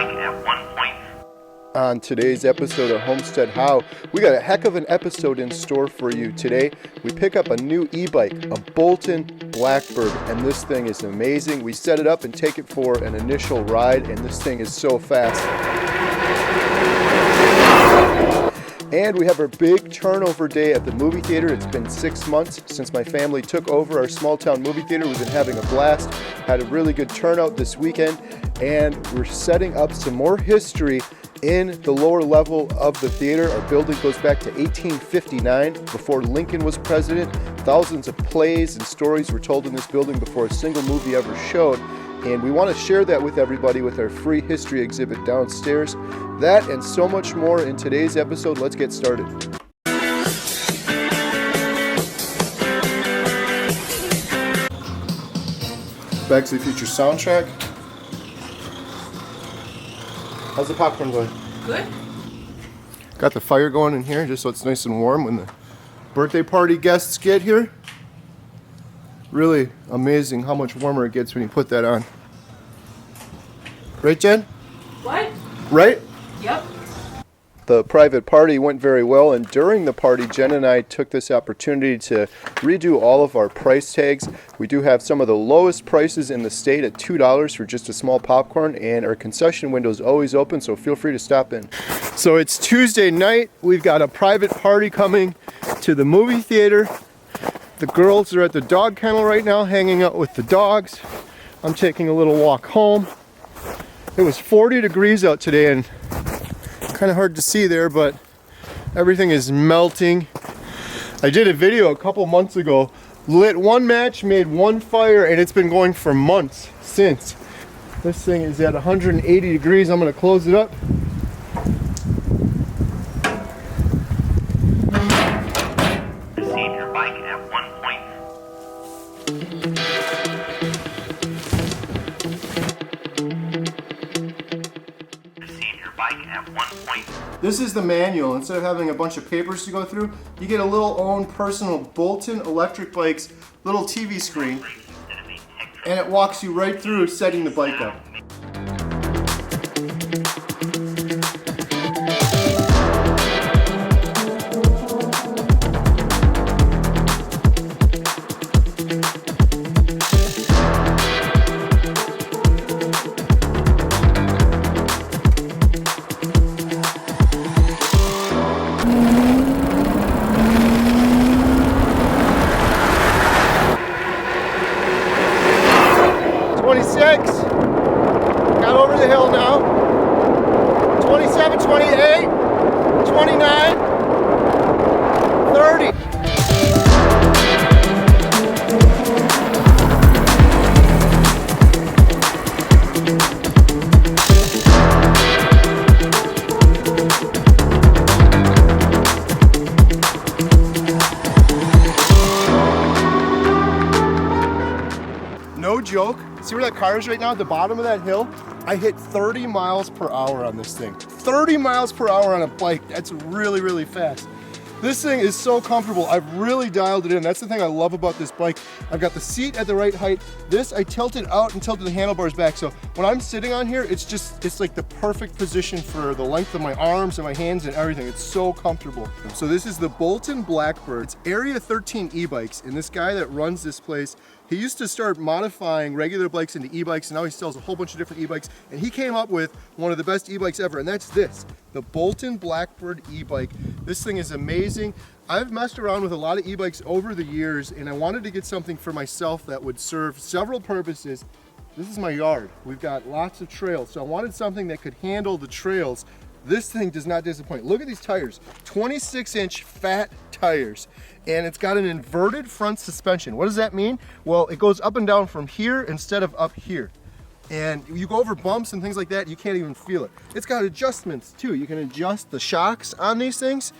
bike at one point. On today's episode of Homestead How, we got a heck of an episode in store for you today. We pick up a new e-bike, a Bolton BlackBird, and this thing is amazing. We set it up and take it for an initial ride, and this thing is so fast. And we have our big turnover day at the movie theater. It's been 6 months since my family took over our small town movie theater. We've been having a blast, had a really good turnout this weekend, and we're setting up some more history in the lower level of the theater. Our building goes back to 1859, before Lincoln was president. Thousands of plays and stories were told in this building before a single movie ever showed. And we want to share that with everybody with our free history exhibit downstairs. That and so much more in today's episode. Let's get started. Back to the Future soundtrack. How's the popcorn going? Good. Got the fire going in here just so it's nice and warm when the birthday party guests get here. Really amazing how much warmer it gets when you put that on. Right, Jen? What? Right? Yep. The private party went very well, and during the party, Jen and I took this opportunity to redo all of our price tags. We do have some of the lowest prices in the state at $2 for just a small popcorn, and our concession window is always open, so feel free to stop in. So it's Tuesday night. We've got a private party coming to the movie theater. The girls are at the dog kennel right now, hanging out with the dogs. I'm taking a little walk home. It was 40 degrees out today, and kind of hard to see there, but everything is melting. I did a video a couple months ago, lit one match, made one fire, and it's been going for months since. This thing is at 180 degrees. I'm going to close it up. Receive your bike at one point. Receive your bike at one point. This is the manual. Instead of having a bunch of papers to go through, you get a little own personal Bolton electric bike's little TV screen, and it walks you right through setting the bike up. Got over the hill now. 27, 28, 29, 30. No joke. See where that car is right now? At the bottom of that hill, I hit 30 miles per hour on this thing. 30 miles per hour on a bike. That's really, really fast. This thing is so comfortable. I've really dialed it in. That's the thing I love about this bike. I've got the seat at the right height. This, I tilted out and tilted the handlebars back. So when I'm sitting on here, it's like the perfect position for the length of my arms and my hands and everything. It's so comfortable. So this is the Bolton BlackBird. It's Area 13 e-bikes. And this guy that runs this place, he used to start modifying regular bikes into e-bikes, and now he sells a whole bunch of different e-bikes, and he came up with one of the best e-bikes ever, and that's this, the Bolton BlackBird e-bike. This thing is amazing. I've messed around with a lot of e-bikes over the years, and I wanted to get something for myself that would serve several purposes. This is my yard. We've got lots of trails, so I wanted something that could handle the trails. This thing does not disappoint. Look at these tires, 26-inch fat tires. And it's got an inverted front suspension. What does that mean? Well, it goes up and down from here instead of up here. And you go over bumps and things like that, you can't even feel it. It's got adjustments too. You can adjust the shocks on these things.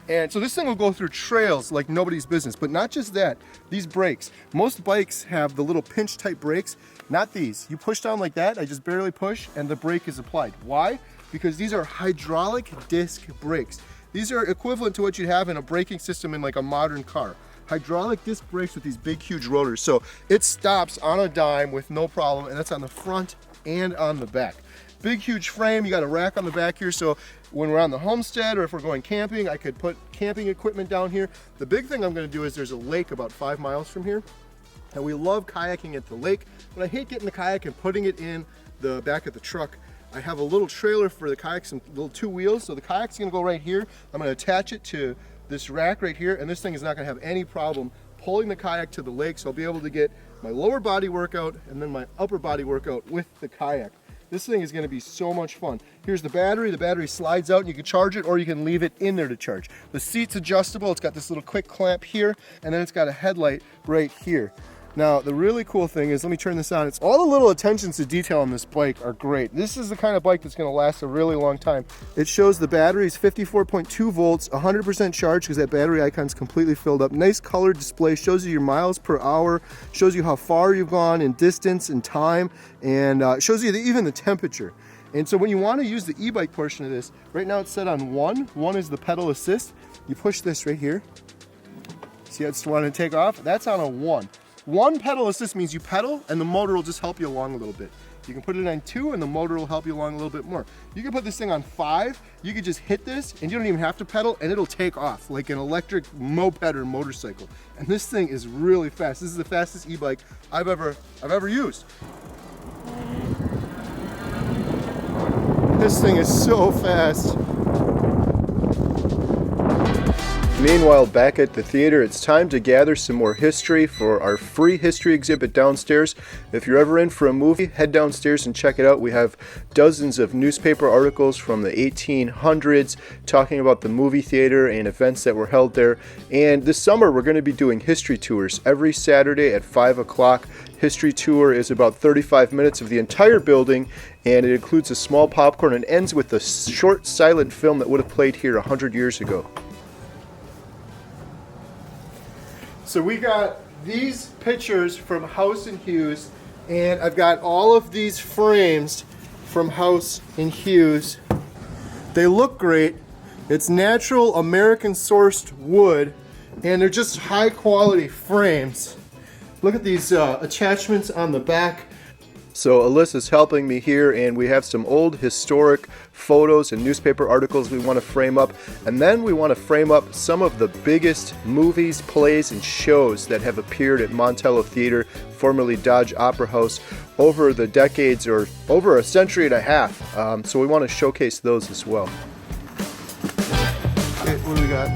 And so this thing will go through trails like nobody's business. But not just that, these brakes. Most bikes have the little pinch type brakes, not these. You push down like that, I just barely push, and the brake is applied. Why? Because these are hydraulic disc brakes. These are equivalent to what you'd have in a braking system in like a modern car. Hydraulic disc brakes with these big, huge rotors. So it stops on a dime with no problem, and that's on the front and on the back. big, huge frame. You got a rack on the back here, so when we're on the homestead or if we're going camping, I could put camping equipment down here. The big thing I'm gonna do is there's a lake about 5 miles from here, and we love kayaking at the lake, but I hate getting the kayak and putting it in the back of the truck. I have a little trailer for the kayak, some little 2 wheels, so the kayak's gonna go right here. I'm gonna attach it to this rack right here, and this thing is not gonna have any problem pulling the kayak to the lake, so I'll be able to get my lower body workout and then my upper body workout with the kayak. This thing is gonna be so much fun. Here's the battery slides out and you can charge it or you can leave it in there to charge. The seat's adjustable, it's got this little quick clamp here, and then it's got a headlight right here. Now, the really cool thing is, let me turn this on. It's all the little attentions to detail on this bike are great. This is the kind of bike that's gonna last a really long time. It shows the battery is 54.2 volts, 100% charged because that battery icon's completely filled up. Nice colored display, shows you your miles per hour, shows you how far you've gone in distance and time, and shows you even the temperature. And so when you wanna use the e-bike portion of this, right now it's set on 1. 1 is the pedal assist. You push this right here. See how it's wanting to take off? That's on a 1. 1 pedal assist means you pedal and the motor will just help you along a little bit. You can put it on 2 and the motor will help you along a little bit more. You can put this thing on 5, you can just hit this and you don't even have to pedal and it'll take off like an electric moped or motorcycle. And this thing is really fast. This is the fastest e-bike I've ever used. This thing is so fast. Meanwhile, back at the theater, it's time to gather some more history for our free history exhibit downstairs. If you're ever in for a movie, head downstairs and check it out. We have dozens of newspaper articles from the 1800s talking about the movie theater and events that were held there. And this summer, we're going to be doing history tours every Saturday at 5 o'clock. History tour is about 35 minutes of the entire building, and it includes a small popcorn and ends with a short silent film that would have played here 100 years ago. So we got these pictures from Haus and Hues, and I've got all of these frames from Haus and Hues. They look great. It's natural American sourced wood, and they're just high quality frames. Look at these attachments on the back. So Alyssa's helping me here, and we have some old historic photos and newspaper articles we want to frame up, and then we want to frame up some of the biggest movies, plays, and shows that have appeared at Montello Theater, formerly Dodge Opera House, over the decades or over a century and a half. So we want to showcase those as well. Okay, what do we got?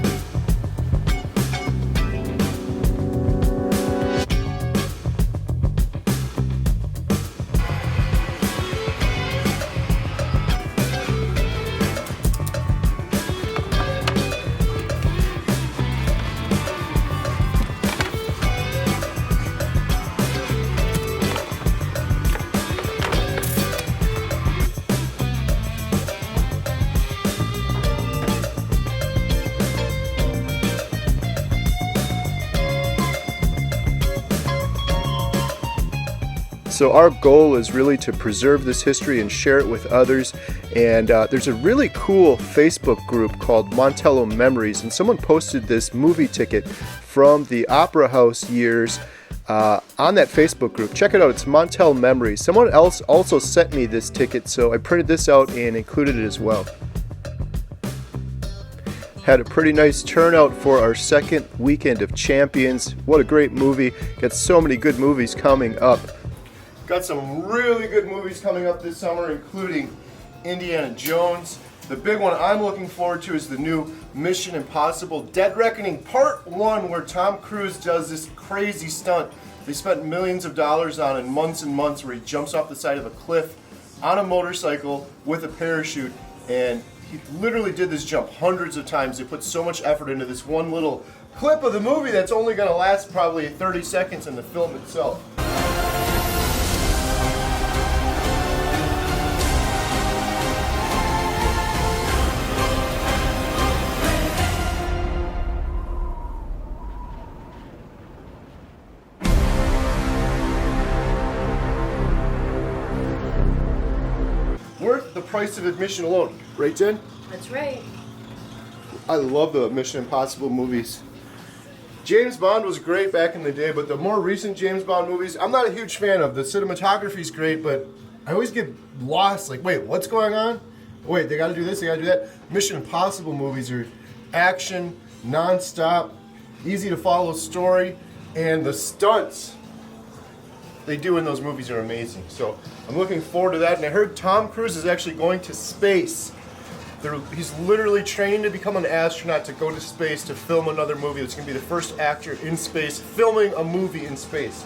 So our goal is really to preserve this history and share it with others. And there's a really cool Facebook group called Montello Memories, and someone posted this movie ticket from the Opera House years on that Facebook group. Check it out, it's Montello Memories. Someone else also sent me this ticket, so I printed this out and included it as well. Had a pretty nice turnout for our second weekend of Champions. What a great movie. Got so many good movies coming up. Got some really good movies coming up this summer, including Indiana Jones. The big one I'm looking forward to is the new Mission Impossible Dead Reckoning Part 1, where Tom Cruise does this crazy stunt they spent millions of dollars on in months and months, where he jumps off the side of a cliff on a motorcycle with a parachute, and he literally did this jump hundreds of times. They put so much effort into this one little clip of the movie that's only going to last probably 30 seconds in the film itself. Worth the price of admission alone, right, Jen? That's right. I love the Mission Impossible movies. James Bond was great back in the day, but the more recent James Bond movies, I'm not a huge fan of. The cinematography's great, but I always get lost, like, wait, what's going on? Wait, they gotta do this, they gotta do that. Mission Impossible movies are action, non-stop, easy to follow story, and the stunts they do in those movies are amazing. So I'm looking forward to that, and I heard Tom Cruise is actually going to space. He's literally training to become an astronaut to go to space to film another movie. It's going to be the first actor in space filming a movie in space.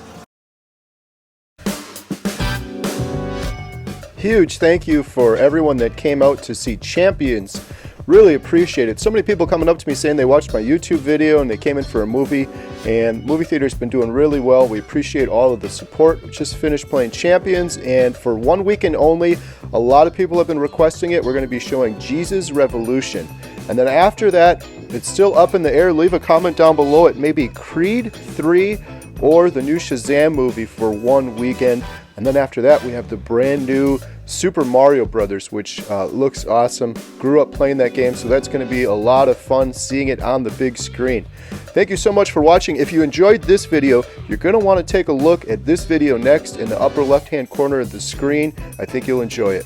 Huge thank you for everyone that came out to see Champions. Really appreciate it. So many people coming up to me saying they watched my YouTube video and they came in for a movie, and movie theater's been doing really well. We appreciate all of the support. We just finished playing Champions, and for one weekend only, a lot of people have been requesting it. We're going to be showing Jesus Revolution. And then after that, it's still up in the air. Leave a comment down below. It may be Creed 3 or the new Shazam movie for one weekend. And then after that, we have the brand new Super Mario Brothers, which looks awesome. Grew up playing that game, so that's going to be a lot of fun seeing it on the big screen. Thank you so much for watching. If you enjoyed this video, you're going to want to take a look at this video next in the upper left-hand corner of the screen. I think you'll enjoy it.